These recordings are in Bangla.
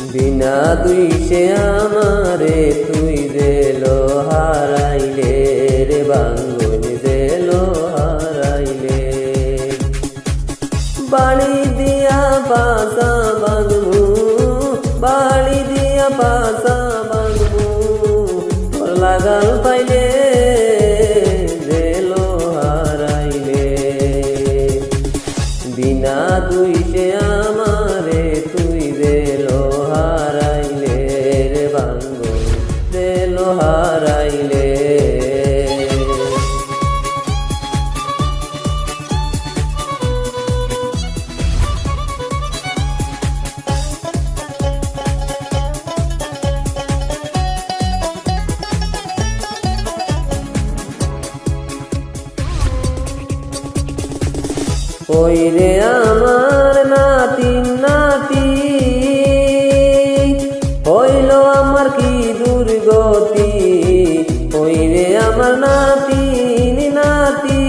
বিনা দুইশে আমারে তুই দেলো হারাইলে রে বাঙ্গুন দেলো হারাইলে বাড়ি দিয়া পাশা বাঁধবু বাড়ি দিয়া পাশা বাঁধবু তোর লাগাল পাইলে দেলো হারাইলে বিনা দুইশে আমারে তুই দেলো হারাইলে রে বাঙ্গুন দেলো হারাইলে ওই রে আমার নাতি নাতি হইল আমার কি দুর্গতি ওই রে আমার নাতি নাতি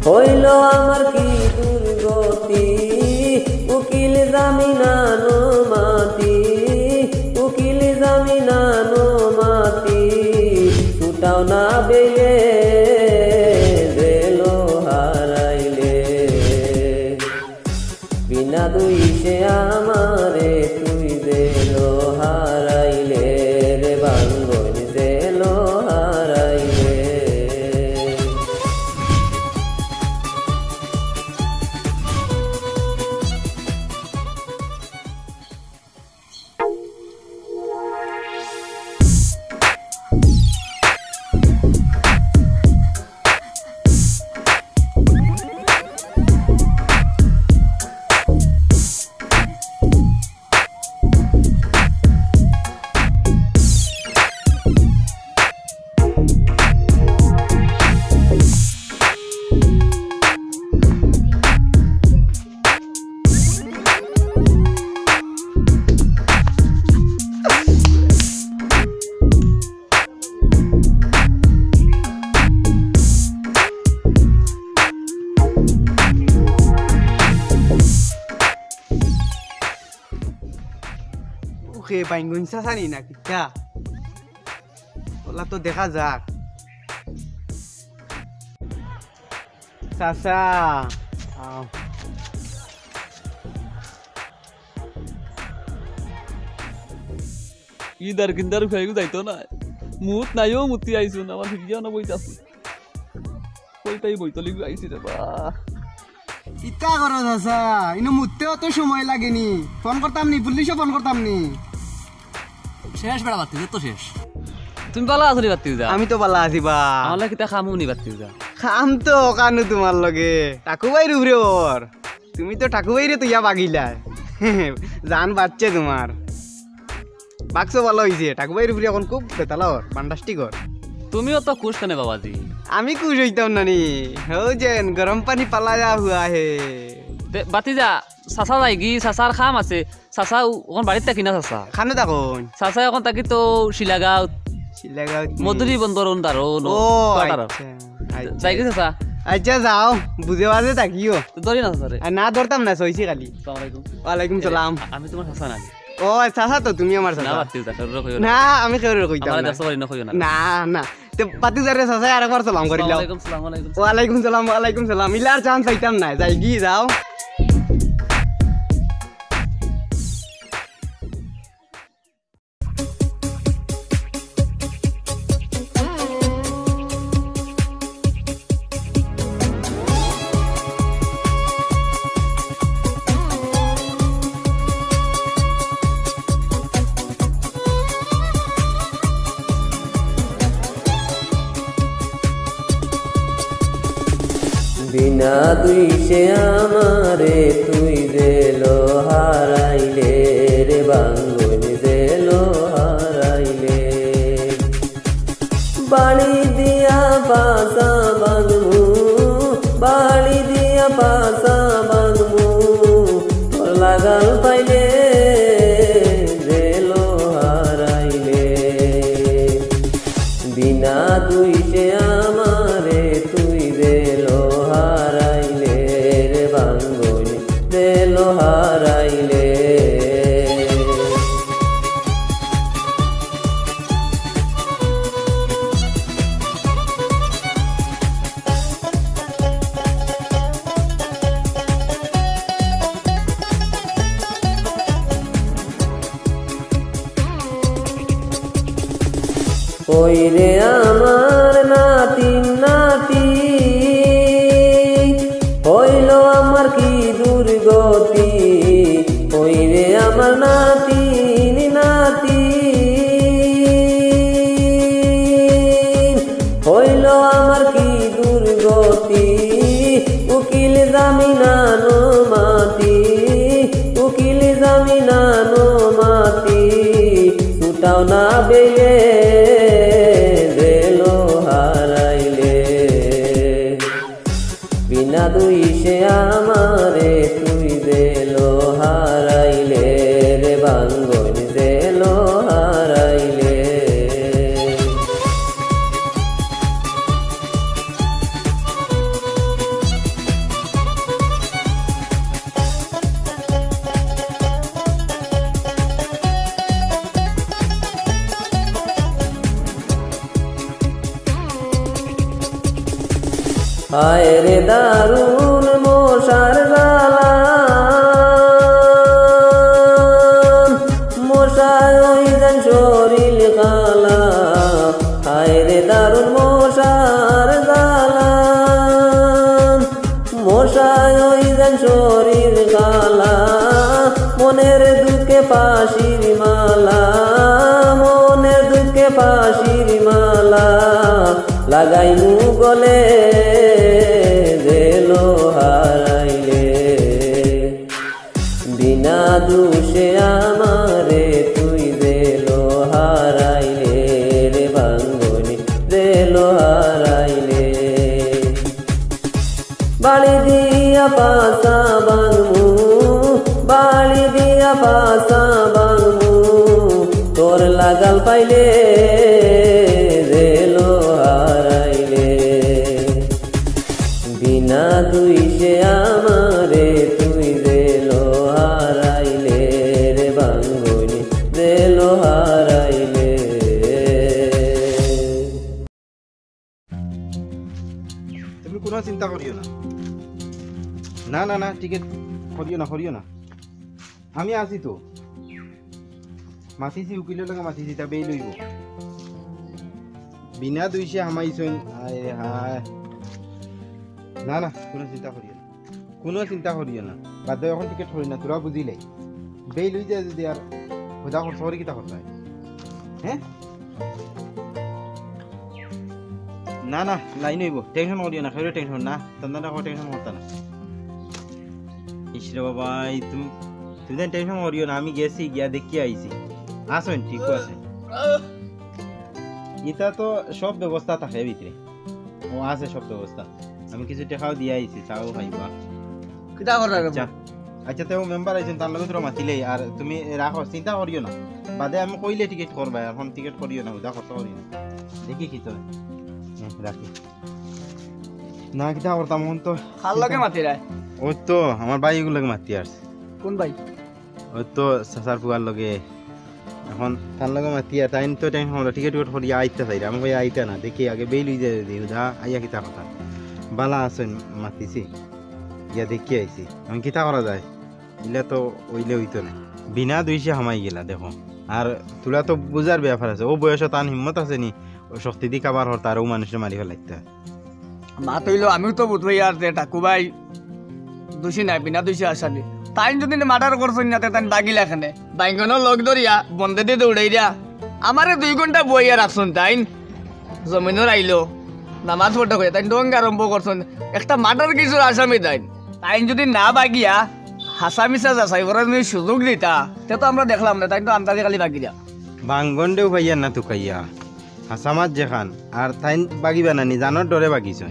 হইল আমার কি দুর্গতি উকিল জামিনানো মাতি উকিল জামিনানো মাতি ছুটাও না বেলে বিনা দুইশে আমারে তুই দেলো হারাইলে রে বাঙ্গুন দেলো হারাইলে ওকে বাইঙ্গুন চাচানি না কিতা ওলা তো দেখা যাক চাচা ইদার কিন্দার খাইগু যাইতো না মুত নাইও মুতি আইছো না আমার ভিডিও না বইতাছি কইতাই বইতলি আইছি রে বা ইতা করো চাচা ইনো মুততেও তো সময় লাগেনি ফোন করতাম নি পুলিশও ফোন করতাম নি শেষ বেড়া বাতি তো শেষ তুমি পালা আসলি বাতি যা আমি তো পালা আছি বা আমার কিতা খামু নি বাতি যা খাম তো কানু তোমার লগে ঠাকুবাই রুবরে ওর তুমি তো ঠাকুবাই রে তুইয়া বাগিলা জান বাচ্চে তোমার বাক্স ভালো হয়েছে ঠাকুবাই রুবরে এখন খুব বেতালা ওর ফান্টাস্টিক ওর তুমিও তো খুশ কেনে বাবাজি আমি খুশ হইতাম নানি হো যেন গরম পানি পালায়া হুয়া হে বাতি যা চাচা যাই গি চাচার খাম আছে চাচা ওখান বাড়িতে থাকি না চাচা খানো তখন চাচা এখন থাকি তো শিলাগাঁও মধুরি বন্দর ও যাই গে চাচা আচ্ছা যাও বুঝে বাজে থাকিও ধরি না চাচা না ধরতাম না সইছি খালি ওয়ালাইকুম সালাম আমি তোমার চাচা না ও চাচা তো তুমি আমার না চাচা বাতি যা না আমি কেউরে কইতাম আমার না দেশ বাড়ি নকইও না না না তে পাতি যারে চাচা আরেকবার সালাম করিলাও ওয়ালাইকুম সালাম ওয়ালাইকুম সালাম ইলার চান্স পাইতাম না যাই গি যাও বিনা দুইশে আমারে তুই দেলো হারাইলে রে বাঙ্গুন দেলো হারাইলে বাড়ি দিয়া পাশা বাঁধবু বাড়ি দিয়া পাশা বাঁধবু তোর লাগাল পাইলে দেলো হারাইলে বিনা দুইশে আমারে তুই দেলো হারাইলে রে বাঙ্গুন দেলো লো হারাইলে। ওই রে আমার নাতি নাতি হইল আমার কি দুর্গতি। ওই রে আমার নাতি নাতি হইল আমার কি দুর্গতি। উকিল জামিনানো মাতি, উকিল জামিনানো মাতি, ছুটাও না বেলে রেলো হারাইলে। বিনা দুইশে আমারে তুই দেলো হারাইলে রে বাঙ্গন দেলো হারাইলে। হায় রে দারুণ মশার জ্বালা, মশায় ওই যেন শরীর কালা। হায় রে দারুণ মশার জ্বালা, মশায় ওই যেন শরীর কালা। মনের দুঃখে ফাঁসির মালা, মনের দুঃখে ফাঁসির মালা, লাগাই মু গলে দেলো হারাইলে। বিনা দোষে আমারে তুই দেলো হারাইলে রে বাঙ্গনি দেলো হারাইলে। বাড়ি দিয়া পাশা বাংমু, বাড়ি দিয়া পাশা বাংমু, তোর লাগাল পাইলে দেলো হারাইলে। বিনা দুইশে আমারে তুই দেলো হারাইলে রে বাঙ্গনি দেলো হারাইলে। তুমি কোনো চিন্তা করিও না, না না না টিকেট করিও না, করিও না, আমি আছি তো। মাতিছি উকিলের লগে মাতিছি, তা বেই লইব। বিনা দুইশে হামাইছইন, হায় হায়। না না কোনো চিন্তা করিও না, কোনো চিন্তা করিও না। বাদ এখন টিকেট করি না, তোরা বুঝিলে বেই লই যায় যদি আর খোদা খরচ করি কিতা করতে হয়। হ্যাঁ না না লাইন হইব, টেনশন করিও না, খেয়ে টেনশন না, তন্দা টেনশন করতে না। ইসরে বাবা তুমি তুমি টেনশন করিও না, আমি গেছি গিয়া দেখি আইছি। আসেন ঠিক আছে, এটা তো সব ব্যবস্থা থাকে ভিতরে, ও আছে সব ব্যবস্থা। আমি কিছু টাকাও দিয়ে আইছি, চাও খাইবা। আচ্ছা আচ্ছা, তো মেম্বার আইছেন, তার লগে তোরা মাতিলেই। আর তুমি রাখো, চিন্তা করিও না, বাদে আমি কইলে টিকিট করবা, এখন টিকিট করিও না, উদা খরচ করিও না। দেখি কি তো রাখি না, কিতা করতাম এখন তো। কার লগে মাতি রায়? ওই তো আমার ভাইগুলোকে মাতি আসছে। কোন ভাই? ওই তো চাচার পুয়ার লগে, এখন তার লগে মাতিয়া তাই তো টেনশন হলো। টিকিট টিকিট করিয়া আইতে চাই, আমি কই আইতা না, দেখি আগে বেই লই যায় উদা আইয়া কিতা কথা বালা আছেন মাতিছি, ইয়া দেখি আইছি। আমি কিতা করা যায়, ইলে তো ওইলে হইতো না। বিনা দুইশে হামাই গেলা দেখো। আর তোরা তো বুঝার ব্যাপার আছে, ও বয়সে তার হিম্মত আছে নি ও শক্তি দি কাবার হর তারও মানুষের মারি ফেলাইতে। মা তৈল আমিও তো বুঝবই আর যে টাকু ভাই দোষী নাই, বিনা দোষী আসামি। তাই যদি মার্ডার করছেন না, তাই বাগিলা খানে বাইঙ্গনও লগ ধরিয়া বন্ধে দিয়ে দৌড়াই দিয়া আমারে 2 ঘন্টা বইয়া রাখছেন। তাই জমিনের আইলো নামাজ পড়তে করে তাই ডঙ্গা আরম্ভ করছেন, একটা মার্ডার কিছুর আসামি। তাই যদি না বাগিয়া হাসামিসা যাচাই করার যদি সুযোগ দিতা, তে তো আমরা দেখলাম না। তাই তো আন্দাজে খালি বাগিয়া বাঙ্গনডেও ভাইয়া না তো কাইয়া হাসামাত যেখান আর তাই বাগিবা নানি, জানোর ডরে বাগিছ,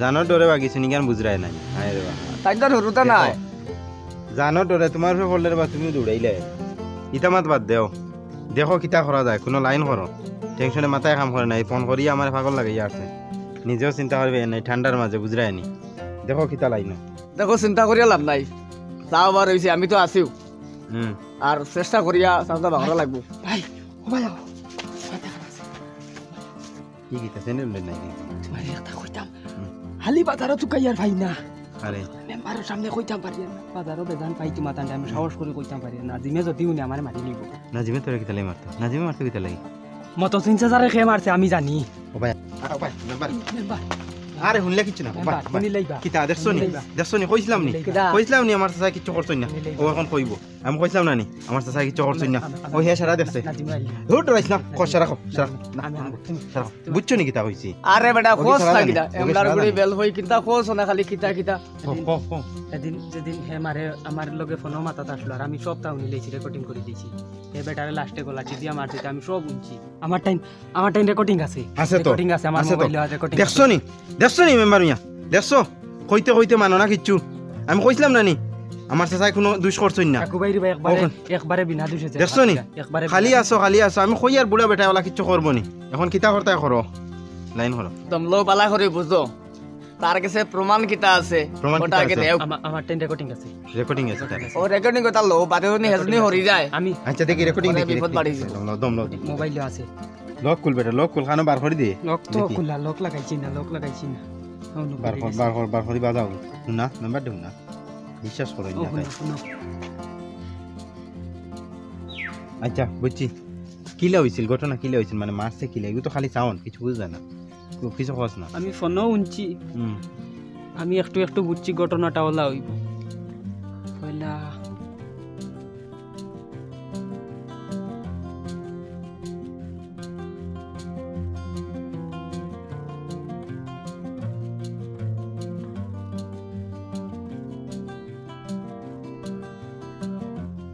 জানোর ডরে বাগিছ নিগান বুঝরাই নাই। তাই তো হুরুতা নাই, জানোর ডরে তোমার ফলের বা তুমি দৌড়াইলে। ইতামাত বাদ দেও, দেখো কিতা করা যায়, কোনো লাইন করো, টেনশনে মাথায় কাম করে নাই। ফোন করি আমার পাগল লাগে আসছে, নিজেও চিন্তা করবে নাই ঠান্ডার মাঝে বুঝরাই নি। দেখো কিতা লাইন, দেখো চিন্তা করিয়া লাভ নাই। যা আবার হয়েছে আমি তো আছিও হুম আর চেষ্টা করিয়া চাচা ভালো লাগবো ভাই ও ভাই কি গীতা চেনেল নাই তোমার একটা কইতাম হালি বাজারও তো কাইয়ার ভাই না আরে মেম্বারের সামনে কইতাম পারি না বাজারও বেজান পাই তোমার তান্ডে আমি সাহস করে কইতাম পারি না জিমে যদিও নি আমার মারি নিব নাজিমে তোরা কিতা লাই মারতো নাজিমে মারতো কিতা লাই মতো 3,000 খেয়ে মারছে আমি জানি ও ভাই আরে ভাই মেম্বার মেম্বার আরে হুনলে কিচ্ছু না মেম্বার শুনি লাইবা কিতা দেখছো নি কইছিলাম নি আমার চাচা কিচ্ছু করছই না ও এখন কইব আমি কইছিলাম না নি আমার চাচা কিচ্ছু করছই না ও হে সারা দেখছে ধুর রাইছ না কষ্ট রাখো সারা বুঝছো নি কিতা কইছি আরে বেটা ওকে খোঁজ সারা থাকিতা জানে, ওকে এমলার সারা গুড়ি জানে। বেল হই কিতা খোঁজ না খালি কিতা কিতা এদিন যেদিন হে মারে আমার লগে ফোনও মাথাতে আসলো আর আমি সব তাও নিলেছি রেকর্ডিং করে দিয়েছি হে বেটারে লাস্টে গলাচি দিয়া মারছি আমি সব উনছি আমার টাইম রেকর্ডিং আছে আছে তো রেকর্ডিং আছে আমার আছে তো মোবাইলে রেকর্ডিং দেখছো নি মেম্বার মিয়া দেখছো কইতে মানো না কিচ্ছু আমি কইছিলাম না নি আমার চাচাই কোনো দুষ করছই না কাকু বাইরে একবারে বিনা দুষে যায় দেখছো নি একবারে খালি আছো আমি কই আর বুড়া বেটা ওলা কিচ্ছু করবো নি এখন কিতা করতে করো লাইন করো তোমলো পালা করে বুঝো তার কাছে প্রমাণ কিতা আছে প্রমাণ ওটা কিতা আগে আছে? দেও আমার টাইম রেকর্ডিং আছে রেকর্ডিং আছে তার ও রেকর্ডিং কথা লো বাদে নি হেজনি হরি যায় আমি আচ্ছা দেখি রেকর্ডিং মানে দেখি বিপদ বাড়িছে। দম মোবাইলে আছে লক খুল বেটা লক খুল খানো বার করে দে লক তো দেখি। খুলা লক লাগাইছি না বার করে বাজাও না মেম্বার দেও না বিশ্বাস করো না তাই। আচ্ছা বুঝছি কিলা হয়েছিল ঘটনা কিলা হয়েছিল মানে মারছে কিলা এগুলো তো খালি চাওন কিছু বুঝবে না কিছু খোঁজ না আমি ফোনও উনছি হুম আমি একটু বুঝছি ঘটনাটা ওলা হইব পয়লা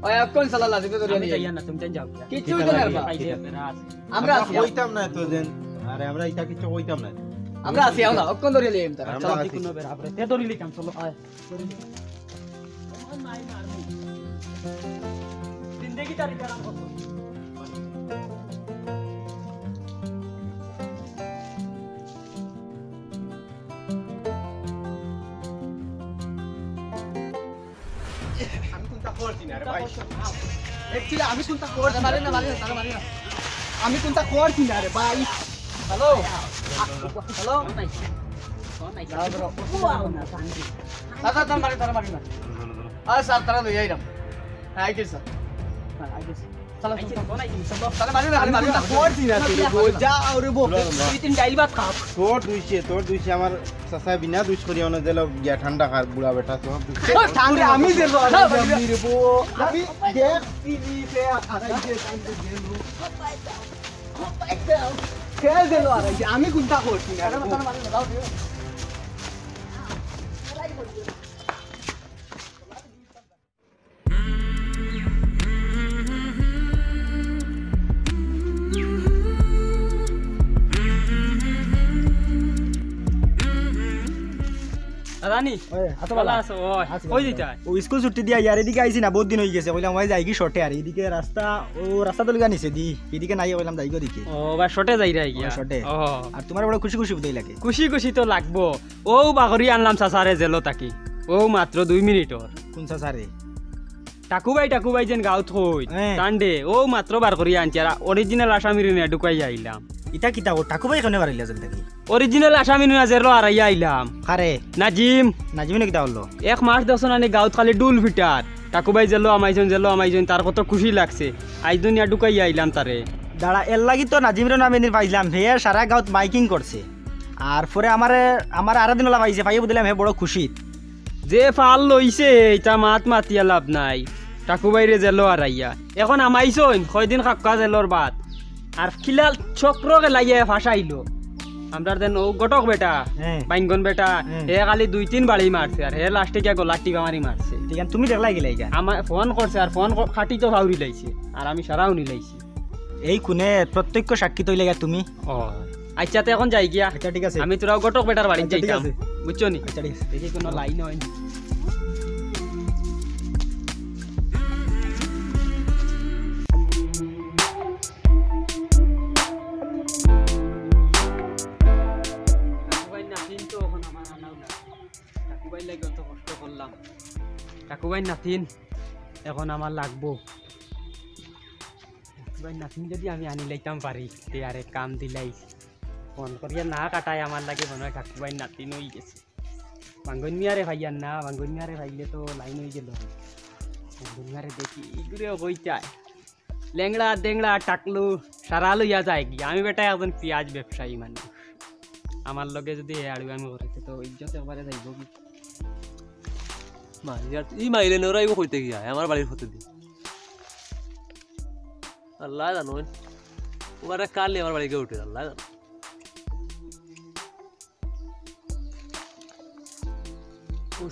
ওই কোন সালা লাজিবে ধরে আমি নিয়ে যাইয়া না তুমি যাও কিছু তো না আমরা আছি কইতাম না তো যেন আরে আমরা এটা কিছু কইতাম না আমরা আছি আমরা কোন ধরে নিয়ে তারা আমরা চলো আছি। কোনো বের আপরে তে ধরিলি কাম চলো আয় জিন্দেগি তারি কারাম করতো আমি কোনটা করছি না রে ভাই একচুয়ালি আমি কোনটা করছি মারি না তারা মারি না আমি কোনটা করছি না রে ভাই হ্যালো হ্যালো তারা মারি না স্যার তারা লই আইরাম আই গেছ আই গেছ চলো তারা মারি না করছি না তুই যা আরে বো তুই তিন ডাইল ভাত খা তোর দুইছে আমার চাচা বিনা দুইশ করি অন দিল গিয়া ঠান্ডা খার বুড়া বেটা সব ঠান্ডা আমি যে আমি রে বো আমি দেখ টিভি তে আড়াই যে টাইমে গেলু খেল দিল আড়াই যে আমি কোনটা করছি না রানী আতো ভালো বালা আছো ওই দিতা ও স্কুল ছুটি দিয়া ইয়ার এদিকে আইছি না বহুত দিন হয়ে গেছে কইলাম ওই যাই কি শর্টে আর এদিকে রাস্তা তো লগা নিছে দি এদিকে নাই কইলাম যাইগো দেখি ও বা শটে যাই রে গিয়া ও, শর্টে। ও আর তোমার বড় খুশি খুশি বুঝাই লাগে খুশি তো লাগবো ও বাগরি আনলাম চাচারে জেলো তাকি ও মাত্র 2 মিনিটর কোন সারে টাকুবাই যেন গাঁত হই হ্যাঁ। টান্ডে ও মাত্র বার করি আনছি আর অরিজিনাল আসামির নিয়ে ঢুকাই আইলাম ইটা কিতা ও টাকু ভাই কেন বাড়িলা জল থাকি অরিজিনাল আসামি নিয়ে জেলো আর আইলাম খারে নাজিম নাজিমিনে কিতা হলো 1 মাস দশন আনি গাঁত খালি ডুল ফিটার টাকুবাই জেলো আমাইজন তার কত খুশি লাগছে আজ দুনিয়া ঢুকাই আইলাম তারে দাঁড়া এর লাগি তো নাজিমের নামে দিন পাইলাম হে সারা গাঁত মাইকিং করছে আর পরে আমার আরো দিন ওলা পাইছে পাইয়ে বুঝলাম হে বড় খুশি যে ফাল লইছে এটা মাতিয়া লাভ নাই টাকুবাইরে জেলো আর আইয়া এখন আমাইছইন কয়দিন কাকা জেলোর বাদ আর খিলাল চক্রকে লাগিয়ে ফাঁসাইলো আমরা দেন ও গটক বেটা হ্যাঁ। বাইঙ্গন বেটা হ্যাঁ। হে খালি 2-3 বাড়ি মারছে আর হে লাস্টে গিয়া গলার টিপা মারি মারছে ঠিক আছে তুমি দেখলাই গেলাই গা আমার ফোন করছে আর ফোন খাটি তো ভাউরি লাইছে আর আমি সারাও নিলাইছি এই কোনে প্রত্যক্ষ সাক্ষী তৈলে গা তুমি ও আচ্ছা তো এখন যাই গিয়া আচ্ছা ঠিক আছে আমি তোরাও গটক বেটার বাড়ি আচ্ছা, ঠিক যাইতাম আছে। বুঝছো নি আচ্ছা ঠিক আছে দেখি কোনো লাইন হয় টাকুবাই ভাই নাতিন এখন আমার লাগবো ভাই নাতিন যদি আমি আনি লাইতাম পারি তে আরে কাম দিলাই ফোন করিয়া না কাটায় আমার লাগে মনে হয় কাকু ভাই নাতিন হয়ে গেছে বাঙ্গন মিয়ারে ভাইয়ার না বাঙ্গন মিয়ারে ভাইলে তো লাইন হয়ে গেল বাঙ্গন মিয়ারে দেখি ইগুরেও বইটায় ল্যাংড়া ডেংড়া টাকলু সারা লইয়া যায় কি আমি বেটা একজন পেঁয়াজ ব্যবসায়ী মানুষ আমার লগে যদি আড়ু আমি করিতে তো ইজ্জত একবারে যাইব কি ই মাইলে নরাইব কইতে গিয়া আমার বাড়ির হতে দি আল্লাহ জানো ওরা কাল আমার বাড়ি গিয়ে উঠে আল্লাহ জানো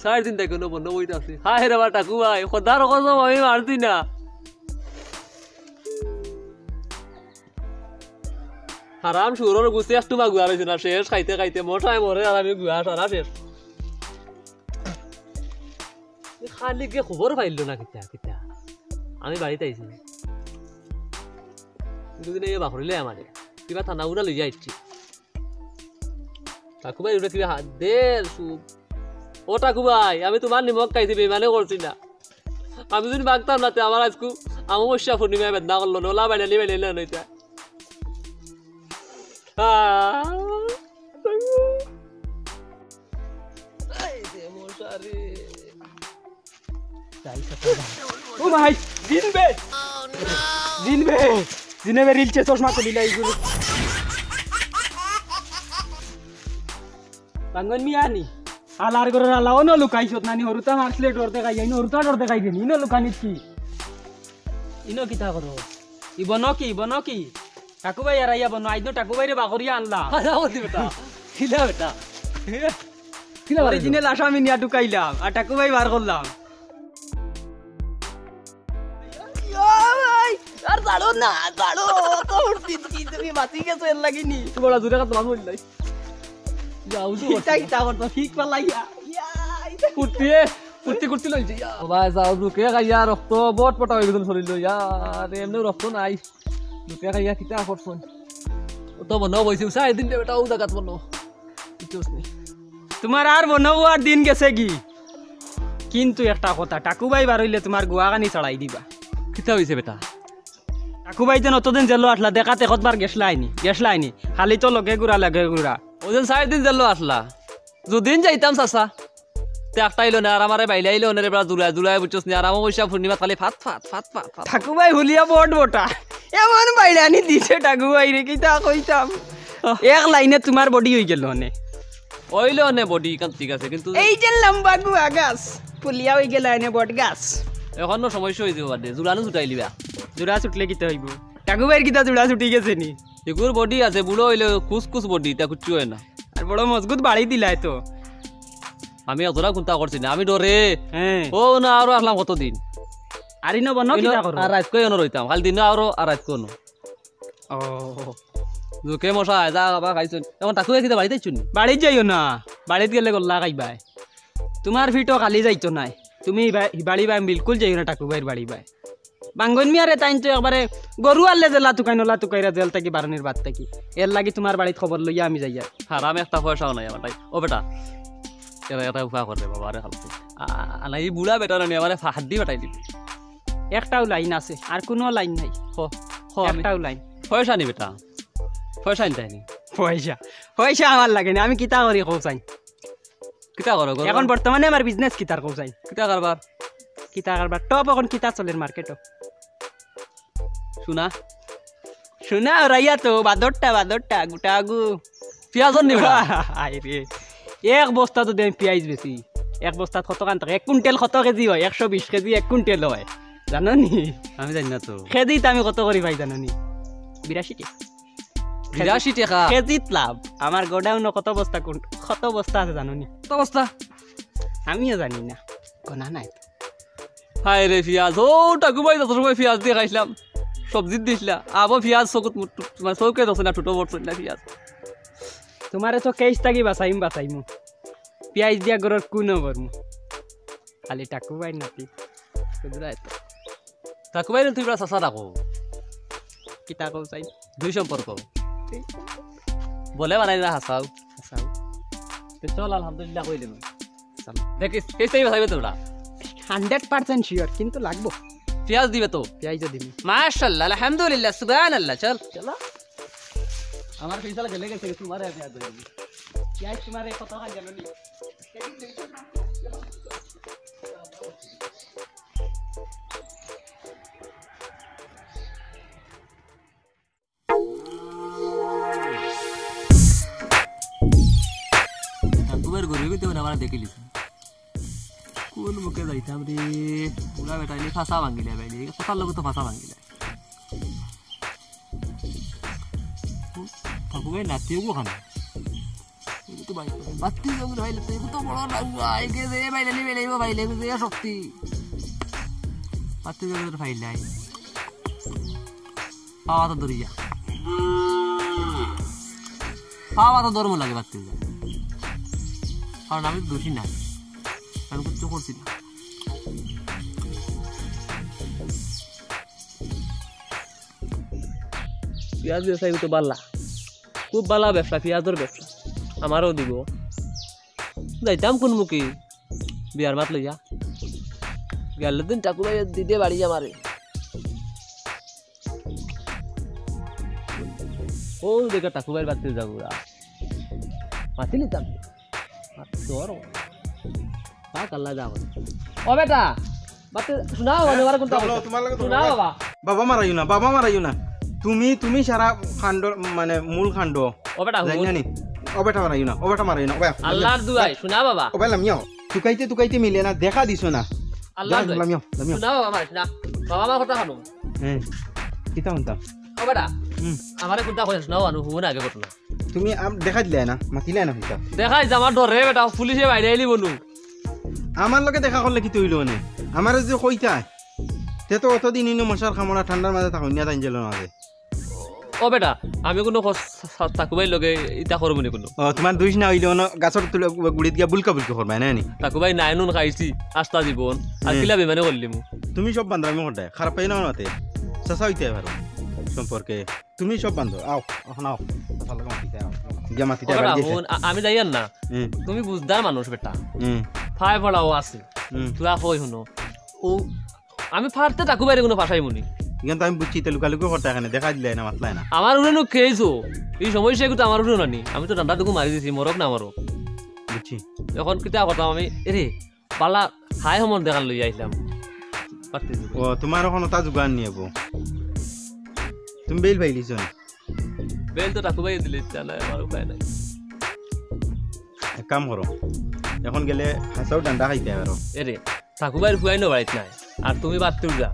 সাড়ে তিনটা কোনো বন্ধ বইতে আসি হায় রে বা টাকু ভাই খোদার কসম আমি মারতি না হারাম সুরর গুছি একটু মা গুয়া রয়েছে না শেষ খাইতে খাইতে মশায় মরে আর আমি গুয়া সারা শেষ খালি গিয়ে খবর পাইল না কিতা কিতা আমি বাড়িতে আইছি দুদিন এই বাকরিলে আমারে কিবা থানা উড়া লইয়া আইছি টাকু ভাই ওটা কিবা হাত দে ও টাকু ভাই আমি তোমার নিমক খাইছি বেমানে করছি না আমি যদি বাগতাম না আমার আজকু অমাবস্যা পূর্ণিমায় বেদনা করলো নোলা বাইনালি বাইনালি না নইতা ও ভাই জিনবে জিনবে জিনবে রিলছে চশমা তো দিলাই গুলো বাঙ্গন মিয়ানি আলার করে আলাও না লুকাইছত নানি হরুতা মারসলে ডর দেখাই ইনো হরুতা ডর দেখাই দিনি ইনো লুকানিত কি ইনো কিতা করো ইবন কি টাকু ভাই আর আইয়া বনো আইনো টাকু ভাইরে বাকরিয়া আনলা বেটা খিলা বেটা অরিজিনাল আশা আমি নিয়া ঢুকাইলাম আর টাকু ভাই বার করলাম আর জানো না জানো তো উঠতি কি তুমি বাঁচি গেছো এর লাগিনি বড় দূরে কাট মাছ বললাই যাও তো ইটা করতো ঠিক পালাইয়া কুর্তি লইছে ভাই যাও দুকে গাইয়া রক্ত বট পটা হয়ে গেল শরীর লইয়া আর এমনি রক্ত নাই দুকে গাইয়া কিতা করছন তো বনো বইছি সাই দিন বেটা ও জায়গা বনো কিছুস নেই তোমার আর বনাও আর দিন গেছে কি কিন্তু একটা কথা টাকু ভাই বার হইলে তোমার গুয়াগানি চড়াই দিবা কিতা হইছে বেটা টাকু ভাই যেন অতদিন জেলো আসলা দেখাতে কতবার গেছলাইনি খালি তো লগে ঘুরা ওজন 4 দিন জেল আসলা যদিন যাইতাম চাচা তে একটাইলো না আর আমারে বাইলে আইলো না রে বেটা জুলাই বুঝছস নি আর আমার পয়সা পূর্ণিমা খালি ফাত টাকু ভাই হুলিয়া বট বটা এমন বাইলানি দিছে টাকু ভাই রে কিতা কইতাম এক লাইনে তোমার বডি হই গেল নে ওইলো নে বডি কান ঠিক আছে কিন্তু এই যে লম্বা গুয়া গাছ ফুলিয়া হই গেল এনে বট গাছ এখনো সমস্যা হয়ে যাবে বাদে জুড়ানো ছুটাই লিবা জোড়া ছুটলে কিতা হইব টাকু ভাইয়ের কিতা জোড়া ছুটি গেছে নি এগুর বডি আছে বুড়ো হইলে কুস বডি তা কুচ্ছু হয় না আর বড় মজবুত বাড়ি দিলাই তো আমি অতটা চিন্তা করছি না আমি ডরে হ্যাঁ ও না আরো আসলাম কতদিন আর ইনো বনো কিতা করো আর রাত কই রইতাম খালি দিন আরো আর রাত কোন ও দুকে মশা যা বা খাইছুন এখন টাকু কিতা বাড়িতে চুনি বাড়ি যাইও না বাড়িতে গেলে গল্লা খাইবাই তোমার ফিটো খালি যাইতো নাই তুমি বাড়ি বাই বিলকুল যাইও না টাকু ভাইয়ের বাড়ি বাই বাঙ্গন মিয়ারে তাইন তো একবারে গরু আনলে যে লাতুকাইরা জেল থাকি বারণের বাদ থাকি এর লাগি তোমার বাড়িত খবর লইয়া আমি যাইয়া হারাম একটা পয়সাও নাই আমার তাই ও বেটা এটা উপায় করবে বাবা আরে হালকা এই বুড়া বেটা না আমার হাড্ডি বাটাই দিবি একটাও লাইন আছে আর কোনো লাইন নাই একটাও লাইন পয়সা নি বেটা পয়সা নিতাই নি পয়সা আমার লাগে না আমি কিতা করি কৌসাই কিতা করো এখন বর্তমানে আমার বিজনেস কিতার কৌসাই কিতা কারবার টপ এখন কিতা চলের মার্কেটও শুনা রাইয়া তো বাদরটা গোটা আগু পিয়াজন নি বেটা আরে এক বস্তা যদি আমি পিঁয়াজ বেশি এক বস্তাত কত কান থাকে 1 কুইন্টাল কত কেজি হয় 120 কেজি 1 কুইন্টাল হয় জানো নি আমি জানি না তো কেজিত আমি কত করি ভাই জানো নি 82 টাকা কেজিত লাভ আমার গোডাউনে কত বস্তা আছে জানো নি কত বস্তা আমিও জানি না গোনা নাই হায় রে পিয়াজ ও টাকু ভাই যত সময় পিয়াজ দিয়ে খাইছিলাম সবজি দিছিলা আবো পিয়াজ চকুত তোমার চৌকে দছ না ছোট বড় না পিয়াজ তোমারে তো কেস থাকি বাঁচাইমু পিঁয়াজ দিয়া গরর কোনো করমু খালি টাকু ভাই নাতি টাকু ভাই তুই চাচা রাখো কিতা কও চাই দুই সম্পর্ক বলে বানাই না হাসাও চল আলহামদুলিল্লাহ কইলে দেখিস কেস তাই বাঁচাইবে তোরা 100% শিওর, কিন্তু লাগবো পেঁয়াজ দিবে তো পেঁয়াজও দিবি। মাশাআল্লাহ আলহামদুলিল্লাহ সুবহানাল্লাহ চল চলো আমার ফিসালা গেলে গেছে তোমার পেঁয়াজ দিবি পেঁয়াজ তোমার কত টাকা জানো নি? তোমার গরিবি তো না দেখিলিস কোন মুখে যাইতাম রে পুরা বেটাইলে ফাঁসা ভাঙিলে বাইলে কথার লোক তো ফাঁসা ভাঙিলে ঠাকুর ভাই নাতিও গো খানা তো ভাই বাতি জমি ভাইলে তো বড় লাগাই গে দে বাইলে নি বেলেইবো বাইলে দে শক্তি বাতি জমি ফাইলাই পাওয়া তো দরিয়া পাওয়া তো দরম লাগে বাতি কারণ আমি দোষী না আমি কিছু করছি না পেঁয়াজ ব্যবসায়ী তো বাল্লা খুব বালা ব্যবসা পেঁয়াজের ব্যবসা আমারও দিব যাইতাম কোন মুখে বিয়ার মাত লইয়া গেল দিন টাকু ভাই দিদে বাড়ি আমারে ও দেখা টাকু ভাইয়ের বাড়তে যাবো মাতি নিতাম তোর কাল্লা যাও ও বেটা বাতে শোনাও আমার কোনটা শোনাও বাবা বাবা মারাইও না তুমি সারা খান্ড মানে মূল খান্ড ও বেটা জানি ও বেটা মারাইও না আল্লাহর দুআই শোনা বাবা ও বেলা মিয়াও তুকাইতে মিলে না দেখা দিছো না আল্লাহর দুআই লামিয়াও শোনা বাবা শোনা বাবা আমার কথা শুনো হ্যাঁ কিতা হন্তা ও বেটা আমারে কোনটা কইছ শোনাও আনু হুন আগে ঘটনা তুমি দেখা দিলে না মাতিলে না হইতা দেখাই আমার ডরে বেটা পুলিশে বাইরে আইলি বনু আমার লগে দেখা করলে কি তৈল মানে আমার যে কইতা তে তো অতদিন ইনো মশার খামড়া ঠান্ডার মাঝে থাকুন না তাই জেলো না ও বেটা আমি কোনো তাকুবাই লগে ইটা করবো নি কোনো ও তোমার দুইশ না হইলে গাছর তুলে গুড়িত গিয়া বুলকা করবা না নি তাকুবাই নাই নুন খাইছি আস্তা জীবন আর কিলা বেমানে করলি মু তুমি সব বান্ধব আমি হঠাৎ খারাপ পাই না নাতে চেঁচা হইতে পারো সম্পর্কে তুমি সব বান্ধব আও এখন আও গিয়া মাতিতে আমি যাই না তুমি বুঝদার মানুষ বেটা ফাই পড়াও আছে তুই কই শুনো ও আমি ফারতে তাকুবাইরে কোনো পাশাই মুনি কিন্তু আমি বুঝছি তো লুকালুকি করতে এখানে দেখা দিলে না মাতলাই না আমার উড়ে নো খেয়েছো এই সমস্যা কিন্তু আমার উড়ে নানি আমি তো ডান্ডাটুকু মারি দিছি মরক না মারো বুঝছি এখন কিতা কথা আমি এরে পালা হাই সমন দেখান লই আইলাম ও তোমার এখন তা যোগান নিয়ে তুমি বেল পাইলিছ বেল তো তাকুবাই দিলে না আমার উপায় নাই এক কাম করো এখন গেলে হাসাও ডান্ডা খাইতে পারো এরে তাকুবাইর ফুয়াই নো বাড়িত নাই আর তুমি বাড়তে যা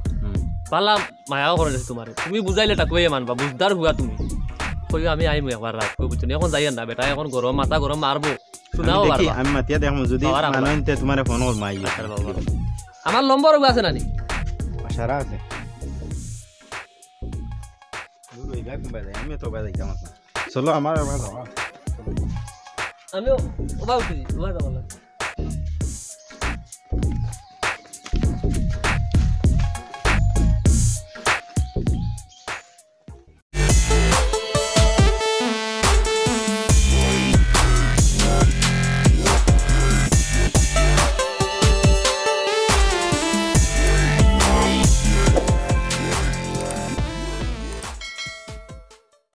পালা মায়াও করে তোমার তুমি বুঝাইলে তাকুবাই মানবা বুঝদার হুয়া তুমি কইও আমি আইমু একবার রাত কই বুঝছো এখন যাই না বেটা এখন গরম মাথা গরম মারবো শুনাও পারবা আমি মাতিয়া দেখমু যদি মানতে তোমারে ফোন কর মাই আমার নম্বর আছে নানি সারা আছে আমি তো বাজাই কেমন চলো আমার আমিও ওবা উঠি ওবা যাবো